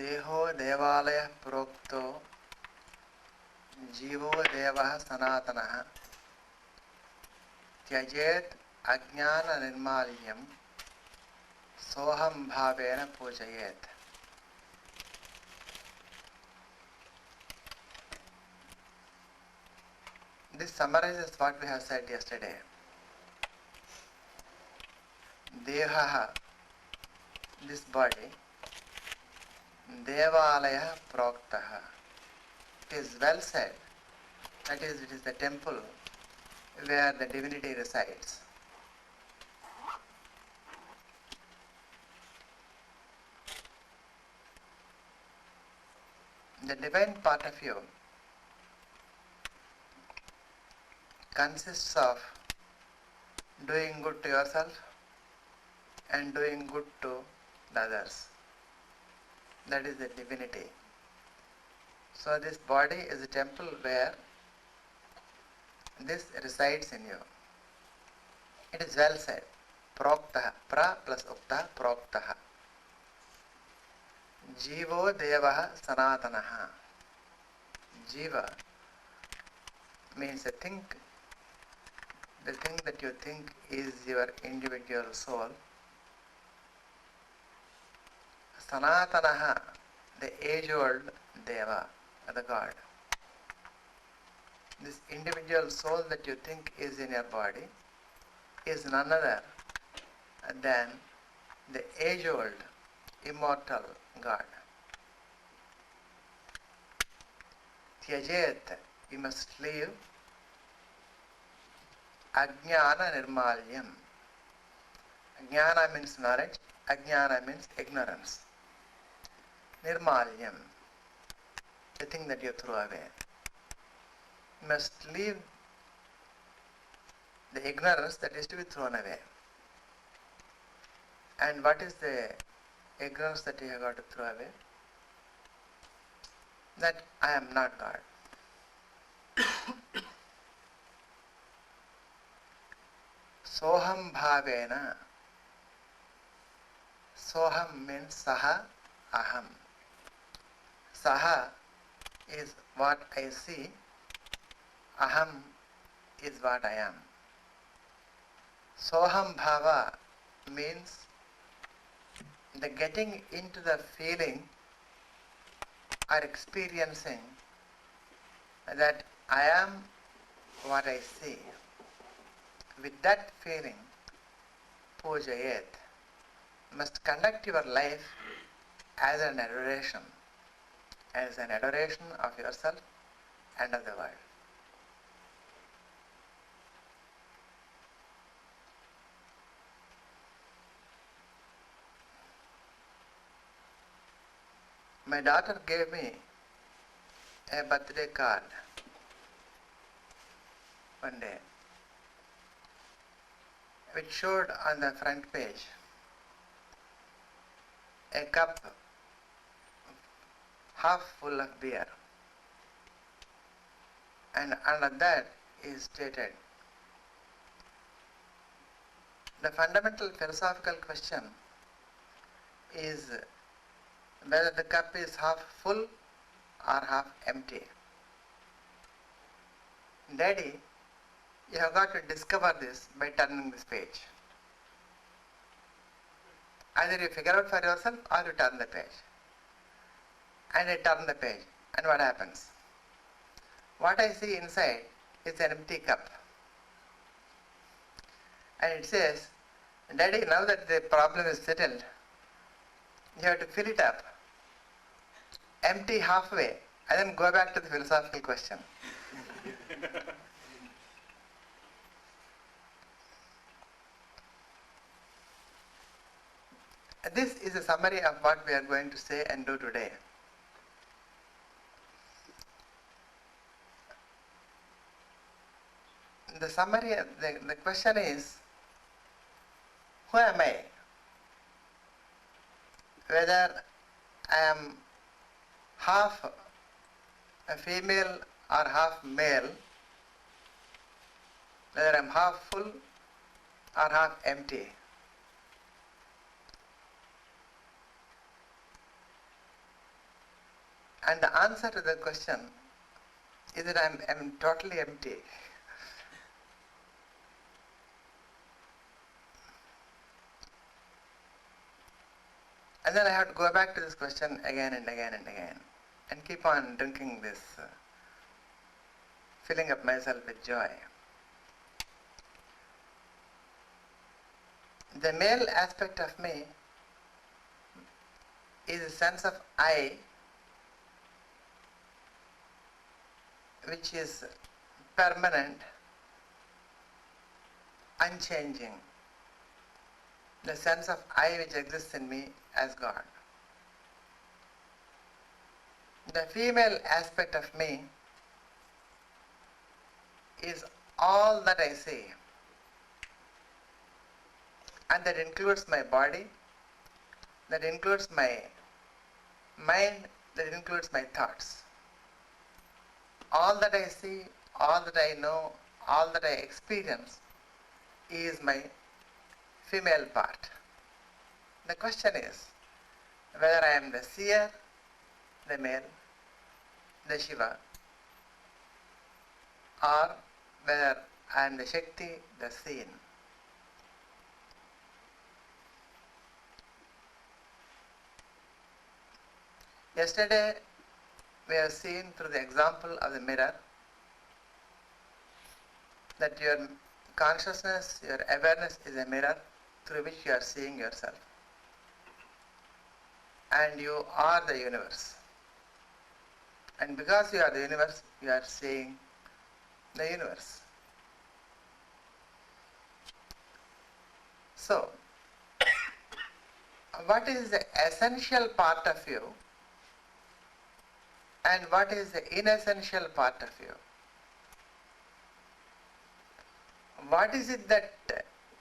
देहो देवालयः प्रोक्तो जीवो देवः सनातनः त्यजेत् अज्ञान निर्माल्यं सोहम भावेन पूजयेत्. This summarizes what we have said yesterday. Deha, this body, Devalaya Proktaha. It is well said. That is, it is the temple where the divinity resides. The divine part of you consists of doing good to yourself and doing good to the others. That is the divinity. So this body is a temple where this resides in you. It is well said. Proktaha. Pra plus ukta. Proktaha. Jivo devaha sanatanaha. Jiva means the thing that you think is your individual soul. Sanatanaha, the age-old Deva, the God. This individual soul that you think is in your body is none other than the age-old, immortal God. Tyajet, you must leave Ajnana Nirmalyam. Ajnana means knowledge, Ajnana means ignorance. Nirmalyam, the thing that you throw away. You must leave the ignorance that is to be thrown away. And what is the ignorance that you have got to throw away? That I am not God. Soham bhavena. Soham means saha, aham. Saha is what I see. Aham is what I am. Soham bhava means the getting into the feeling or experiencing that I am what I see. With that feeling, pujayet, must conduct your life as an adoration of yourself and of the world. My daughter gave me a birthday card one day, which showed on the front page a cup half full of beer, and under that is stated the fundamental philosophical question is whether the cup is half full or half empty. Daddy, you have got to discover this by turning this page. Either you figure out for yourself or you turn the page. And I turn the page. And what happens? What I see inside is an empty cup. And it says, Daddy, now that the problem is settled, you have to fill it up. Empty halfway, and then go back to the philosophical question. This is a summary of what we are going to say and do today. The summary, the question is, who am I? Whether I am half a female or half male, whether I am half full or half empty. And the answer to the question is that I'm totally empty. And then I have to go back to this question again and again and again, and keep on drinking this, filling up myself with joy. The male aspect of me is a sense of I, which is permanent, unchanging. The sense of I which exists in me as God. The female aspect of me is all that I see, and that includes my body, that includes my mind, that includes my thoughts. All that I see, all that I know, all that I experience is my female part. The question is whether I am the seer, the male, the Shiva, or whether I am the Shakti, the seen. Yesterday we have seen through the example of the mirror that your consciousness, your awareness is a mirror through which you are seeing yourself. And you are the universe. And because you are the universe, you are seeing the universe. So, what is the essential part of you and what is the inessential part of you? What is it that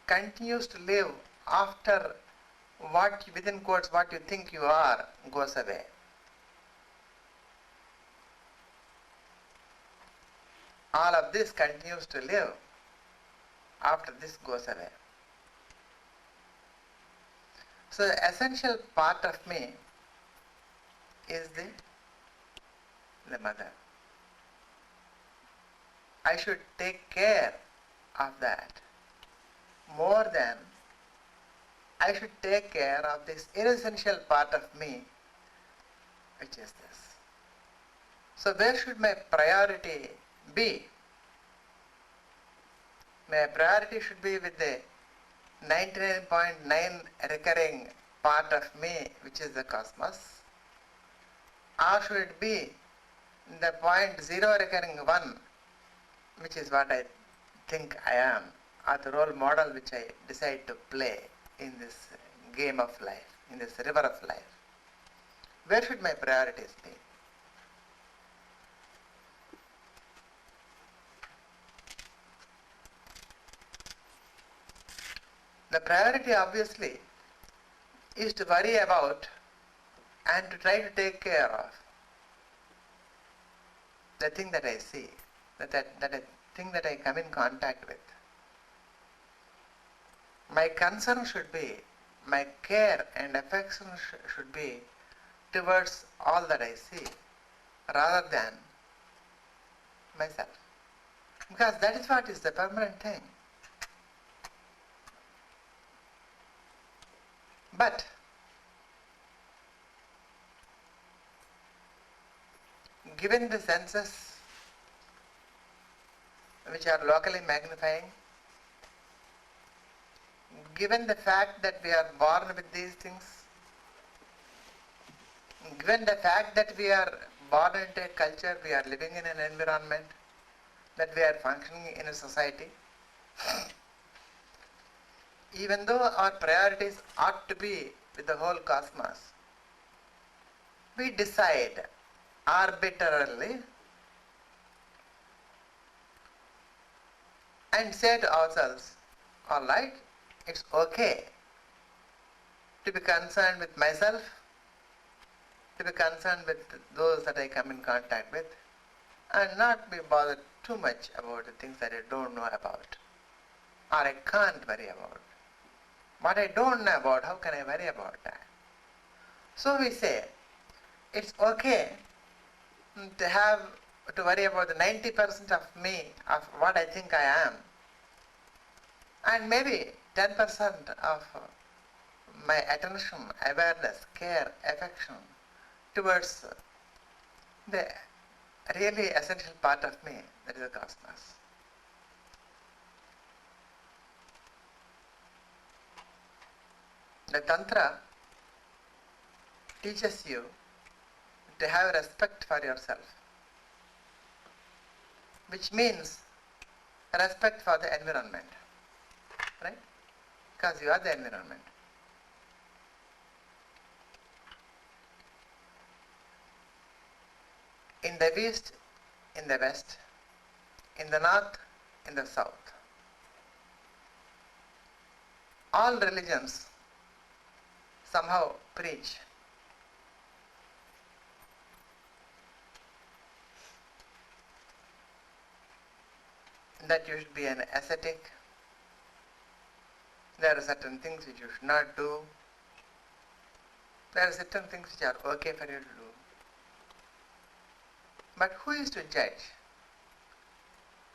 continues to live after what, within quotes, what you think you are goes away? All of this continues to live after this goes away. So the essential part of me is the mother. I should take care of that more than I should take care of this inessential part of me, which is this. So where should my priority be? My priority should be with the 99.9 recurring part of me, which is the cosmos, or should it be the 0.0 recurring one, which is what I think I am, or the role model which I decide to play in this game of life, in this river of life? Where should my priorities be? The priority obviously is to worry about and to try to take care of the thing that I see, that thing that I come in contact with. My concern should be, my care and affection should be towards all that I see, rather than myself. Because that is what is the permanent thing. But given the senses which are locally magnifying, given the fact that we are born with these things, given the fact that we are born into a culture, we are living in an environment, that we are functioning in a society, even though our priorities ought to be with the whole cosmos, we decide arbitrarily and say to ourselves, all right, it's okay to be concerned with myself, to be concerned with those that I come in contact with, and not be bothered too much about the things that I don't know about, or I can't worry about. What I don't know how can I worry about that? So we say, it's okay to have to worry about the 90% of me, of what I think I am, and maybe 10% of my attention, awareness, care, affection towards the really essential part of me, that is the cosmos. The Tantra teaches you to have respect for yourself, which means respect for the environment, right? Because you are the environment. In the east, in the west, in the north, in the south, all religions somehow preach that you should be an ascetic. There are certain things which you should not do. There are certain things which are okay for you to do. But who is to judge?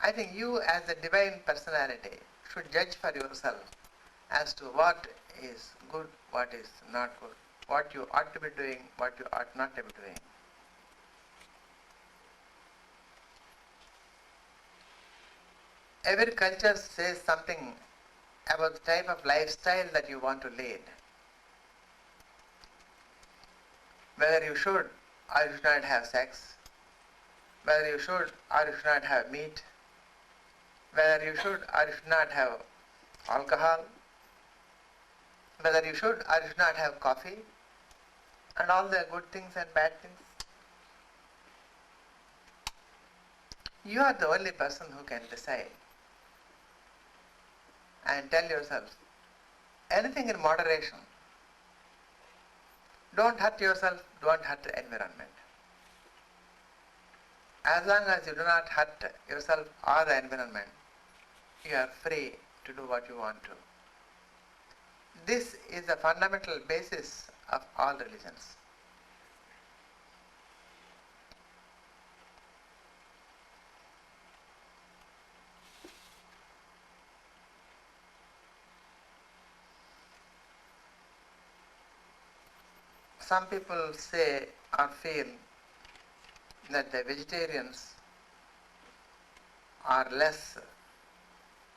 I think you as the divine personality should judge for yourself as to what is good, what is not good, what you ought to be doing, what you ought not to be doing. Every culture says something about the type of lifestyle that you want to lead. Whether you should or you should not have sex, whether you should or you should not have meat, whether you should or you should not have alcohol, whether you should or you should not have coffee, and all the good things and bad things. You are the only person who can decide and tell yourself anything in moderation. Don't hurt yourself, don't hurt the environment. As long as you do not hurt yourself or the environment, you are free to do what you want to. This is the fundamental basis of all religions. Some people say or feel that the vegetarians are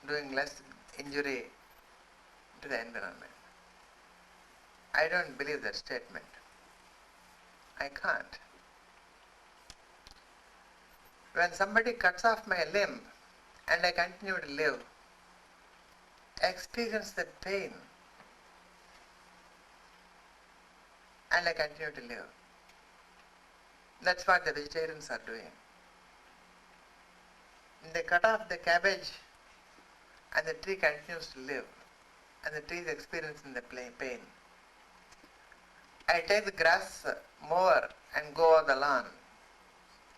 doing less injury to the environment. I don't believe that statement. I can't. When somebody cuts off my limb and I continue to live, I experience the pain and I continue to live. That's what the vegetarians are doing. They cut off the cabbage and the tree continues to live and the tree is experiencing the pain. I take the grass mower and go over the lawn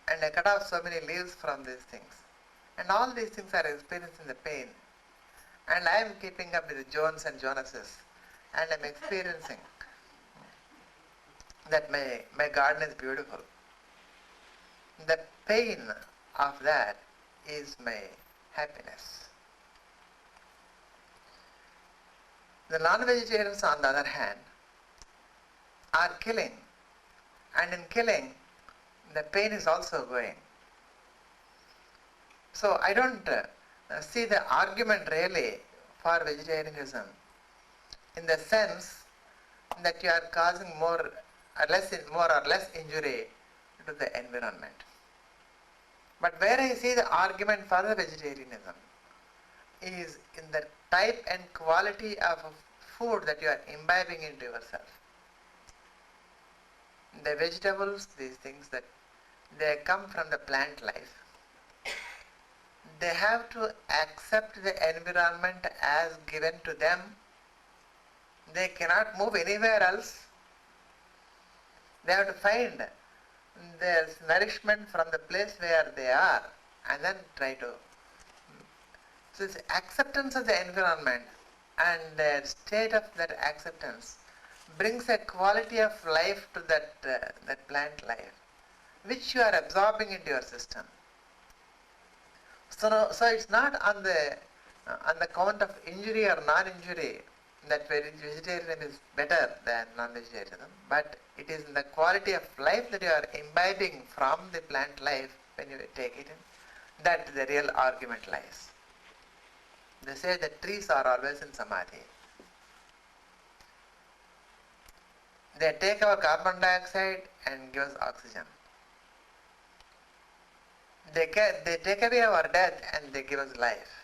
and I cut off so many leaves from these things. And all these things are experiencing the pain. And I am keeping up with the Jones and Jonases and I am experiencing that my garden is beautiful. The pain of that is my happiness. The non-vegetarians, on the other hand, are killing, and in killing, the pain is also going. So I don't see the argument really for vegetarianism in the sense that you are causing more or less injury to the environment. But where I see the argument for the vegetarianism is in the type and quality of food that you are imbibing into yourself. The vegetables, these things that they come from the plant life, they have to accept the environment as given to them. They cannot move anywhere else. They have to find their nourishment from the place where they are and then try to. So it's acceptance of the environment and the state of that acceptance brings a quality of life to that plant life which you are absorbing into your system. So it's not on the count of injury or non-injury that vegetarianism is better than non-vegetarianism, but it is in the quality of life that you are imbibing from the plant life when you take it in, that the real argument lies. They say that trees are always in samadhi. They take our carbon dioxide and give us oxygen. They take away our death and they give us life.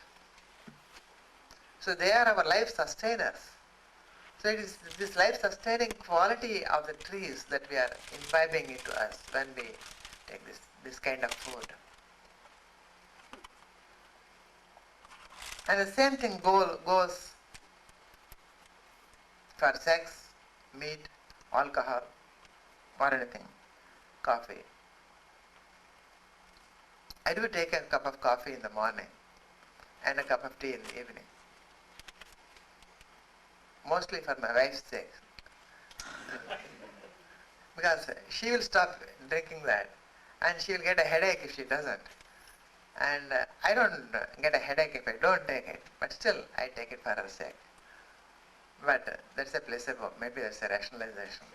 So they are our life sustainers. So it is this life sustaining quality of the trees that we are imbibing into us when we take this kind of food. And the same thing goes for sex, meat, alcohol, or anything, coffee. I do take a cup of coffee in the morning and a cup of tea in the evening. Mostly for my wife's sake. Because she will stop drinking that and she will get a headache if she doesn't. And I don't get a headache if I don't take it, but still I take it for her sake. But that's a placebo, maybe that's a rationalization.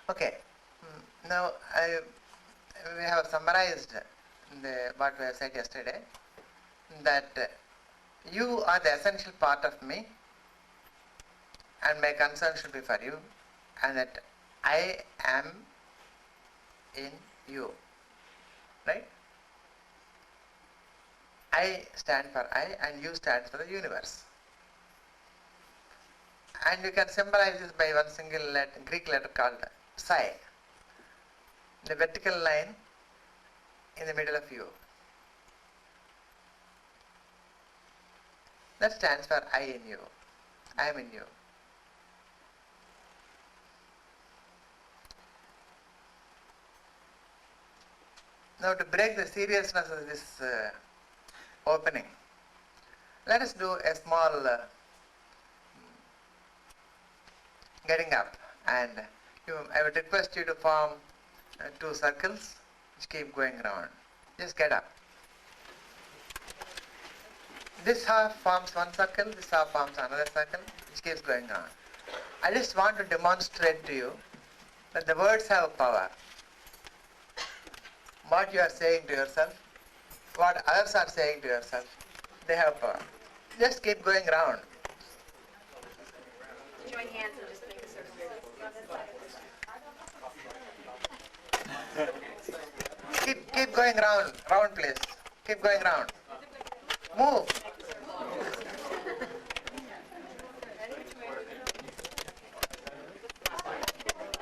Okay, now we have summarized what we have said yesterday, that you are the essential part of me and my concern should be for you, and that I am in you, right? I stand for I and you stand for the universe. And you can symbolize this by one single Greek letter called psi, the vertical line in the middle of you. That stands for I in you. I am in you. Now to break the seriousness of this opening, let us do a small getting up, and I would request you to form two circles which keep going round. Just get up. This half forms one circle, this half forms another circle which keeps going round. I just want to demonstrate to you that the words have power. What you are saying to yourself, what others are saying to yourself, they have power. Just keep going round. Join hands and just make a circle. Keep going round please. Keep going round. Move.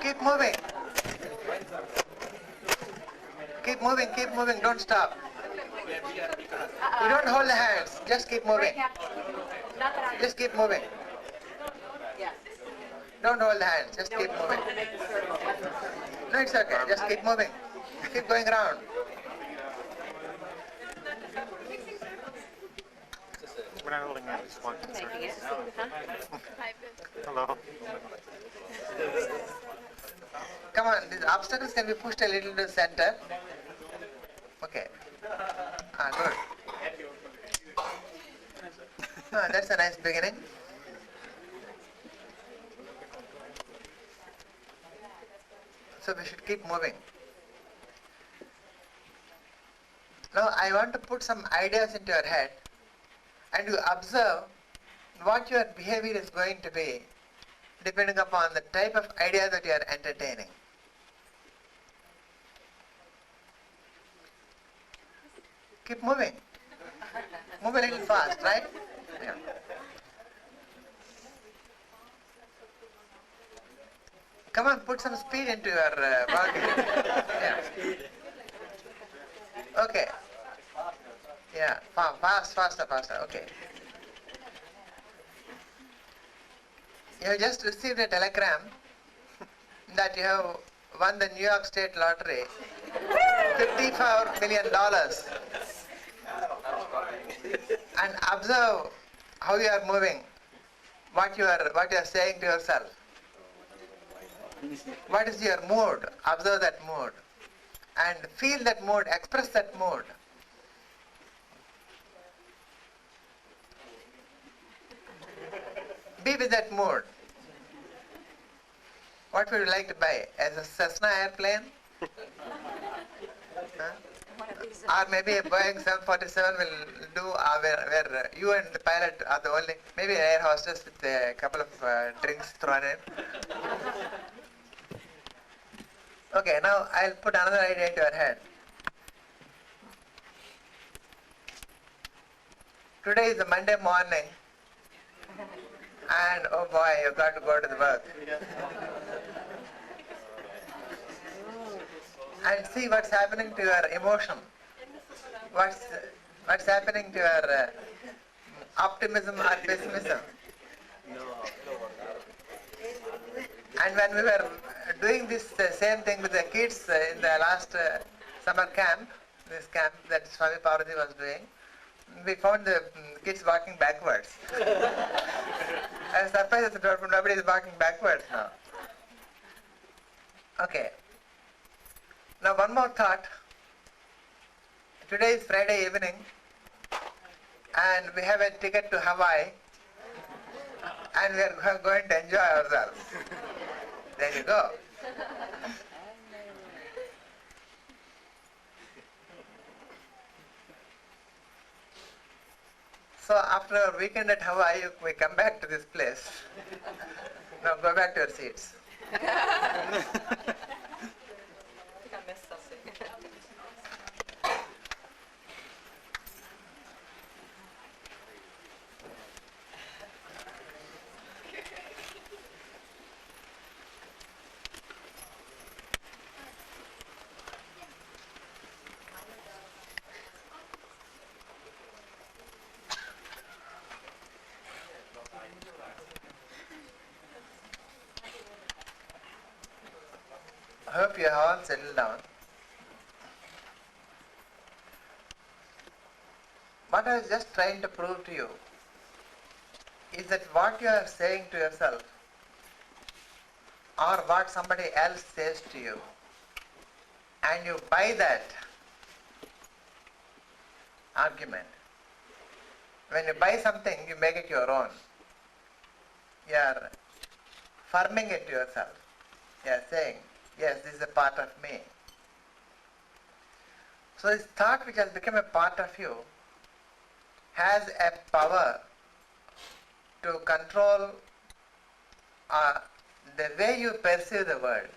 Keep moving. Keep moving, don't stop. You don't hold the hands, just keep moving. Just keep moving. Don't hold the hands, just keep moving. No, it's okay, just keep moving. Keep going round. We're not holding hands, just one. Hello. Come on, these obstacles can be pushed a little to the center. Okay. Good. That's a nice beginning. So we should keep moving. Now I want to put some ideas into your head and you observe what your behavior is going to be depending upon the type of idea that you are entertaining. Keep moving. Move a little fast, right? Yeah. Come on, put some speed into your body. Yeah. Okay. Yeah, faster. Okay. You have just received a telegram that you have won the New York State Lottery, $54 million. And observe how you are moving what you are saying to yourself. What is your mood? Observe that mood. And feel that mood, express that mood. Be with that mood. What would you like to buy? As a Cessna airplane? Huh? One of these. Or maybe a Boeing 747 will do where you and the pilot are the only, maybe an air hostess with a couple of drinks thrown in. Okay, now I'll put another idea into your head. Today is a Monday morning and oh boy, you've got to go to the work. And see what's happening to your emotion. What's happening to your optimism or pessimism. And when we were doing this same thing with the kids in the last summer camp, this camp that Swami Parvati was doing, we found the kids walking backwards. I was surprised that nobody is walking backwards now. Okay. Now one more thought. Today is Friday evening and we have a ticket to Hawaii and we are going to enjoy ourselves. There you go. So after our weekend at Hawaii, we come back to this place. Now go back to your seats. I think I missed something. I hope you have all settled down. What I was just trying to prove to you is that what you are saying to yourself or what somebody else says to you and you buy that argument. When you buy something, you make it your own. You are affirming it to yourself. You are saying, yes, this is a part of me. So this thought which has become a part of you has a power to control the way you perceive the world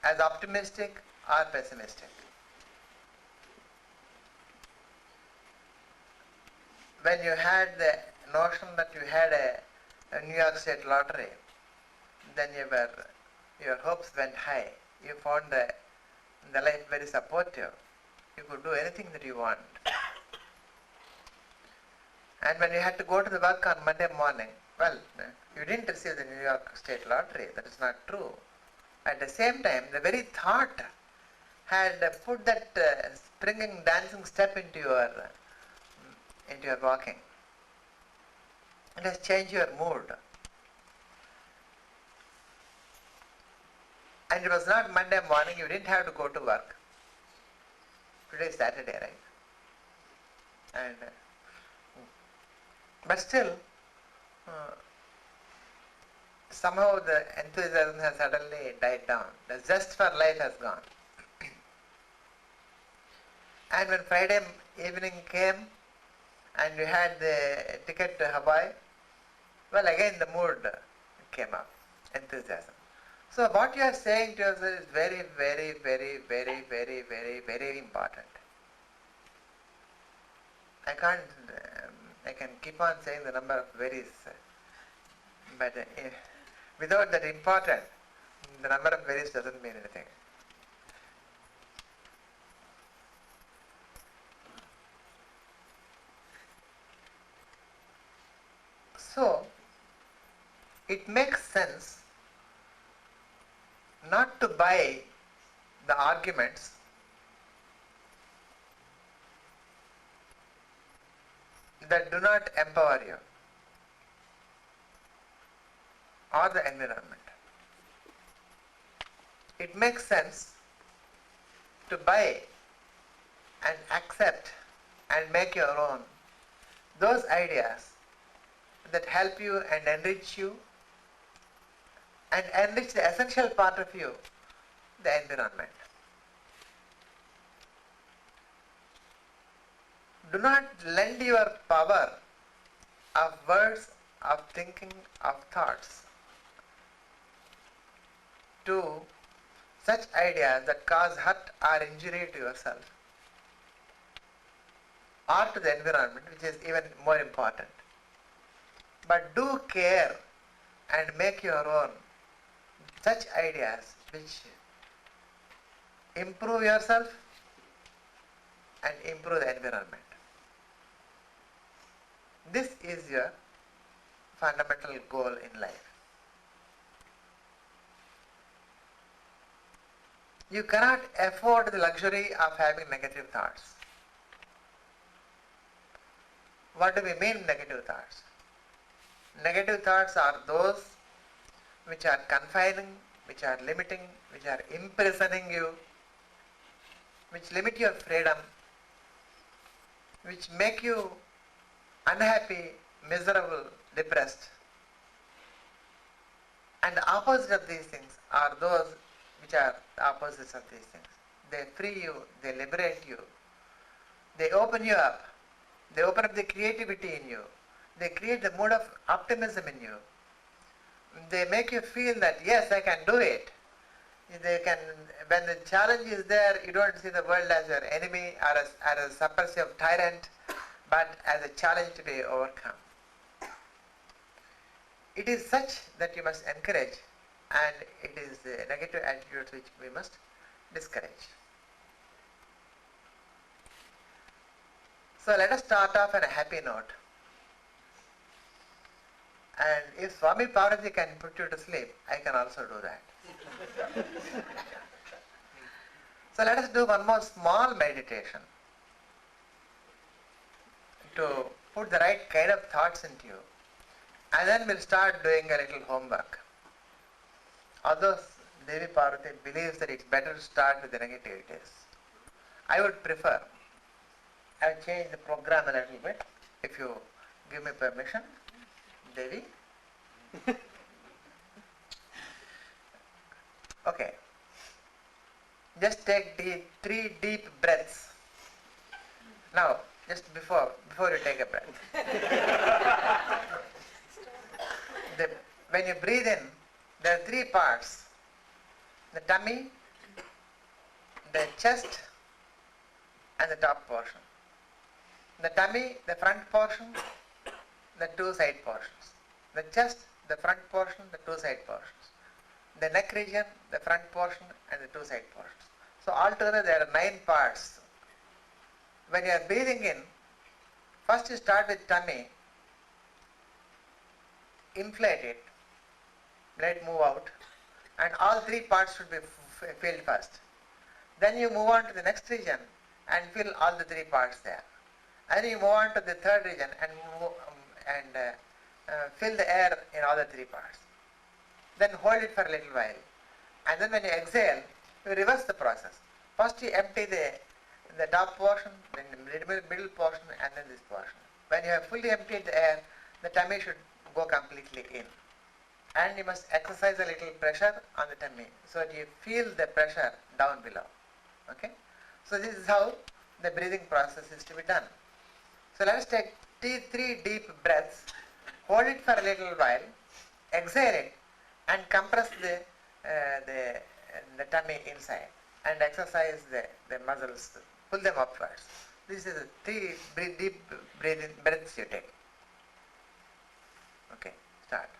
as optimistic or pessimistic. When you had the notion that you had a New York State lottery, then your hopes went high. You found the life very supportive. You could do anything that you want. And when you had to go to the work on Monday morning, well, you didn't receive the New York State lottery. That is not true. At the same time, the very thought had put that springing, dancing step into your walking. It has changed your mood. And it was not Monday morning, you didn't have to go to work. Today is Saturday, right? And but still, somehow the enthusiasm has suddenly died down. The zest for life has gone. And when Friday evening came and you had the ticket to Hawaii, well, again the mood came up, enthusiasm. So what you are saying to yourself is very, very, very, very, very, very, very important. I can keep on saying the number of veries, but without that important, the number of veries doesn't mean anything. So, it makes sense not to buy the arguments that do not empower you. or the environment. It makes sense to buy and accept and make your own those ideas that help you and enrich you and enrich the essential part of you, the environment. Do not lend your power of words, of thinking, of thoughts to such ideas that cause hurt or injury to yourself or to the environment, which is even more important. But do care and make your own such ideas which improve yourself and improve the environment. This is your fundamental goal in life. You cannot afford the luxury of having negative thoughts. What do we mean negative thoughts? Negative thoughts are those which are confining, which are limiting, which are imprisoning you, which limit your freedom, which make you unhappy, miserable, depressed. And the opposite of these things are those which are the opposites of these things. They free you, they liberate you, they open you up, they open up the creativity in you, they create the mood of optimism in you. They make you feel that yes, I can do it. They can, when the challenge is there, you don't see the world as your enemy or as a subversive tyrant, but as a challenge to be overcome. It is such that you must encourage, and it is the negative attitudes which we must discourage. So let us start off on a happy note. And if Swami Parvati can put you to sleep, I can also do that. So let us do one more small meditation to put the right kind of thoughts into you. And then we'll start doing a little homework. Although Devi Parvati believes that it's better to start with the negativities, I would prefer, I'll change the program a little bit, if you give me permission, Devi. Okay. Just take 3 deep breaths. Now, just before you take a breath. When you breathe in, there are 3 parts. The tummy, the chest, and the top portion. The tummy, the front portion, the 2 side portions. The chest, the front portion, the 2 side portions. The neck region, the front portion, and the 2 side portions. So altogether there are 9 parts. When you are breathing in, first you start with tummy, inflate it, let it move out, and all 3 parts should be filled first. Then you move on to the next region and fill all the 3 parts there. And you move on to the third region and fill the air in all the 3 parts. Then hold it for a little while. And then when you exhale, you reverse the process. First you empty the top portion, then the middle portion, and then this portion. When you have fully emptied the air, the tummy should go completely in. And you must exercise a little pressure on the tummy so that you feel the pressure down below. Okay? So this is how the breathing process is to be done. So let us take 3 deep breaths, hold it for a little while, exhale it, and compress the tummy inside and exercise the muscles, pull them upwards. This is the 3 deep breaths you take. Okay, start.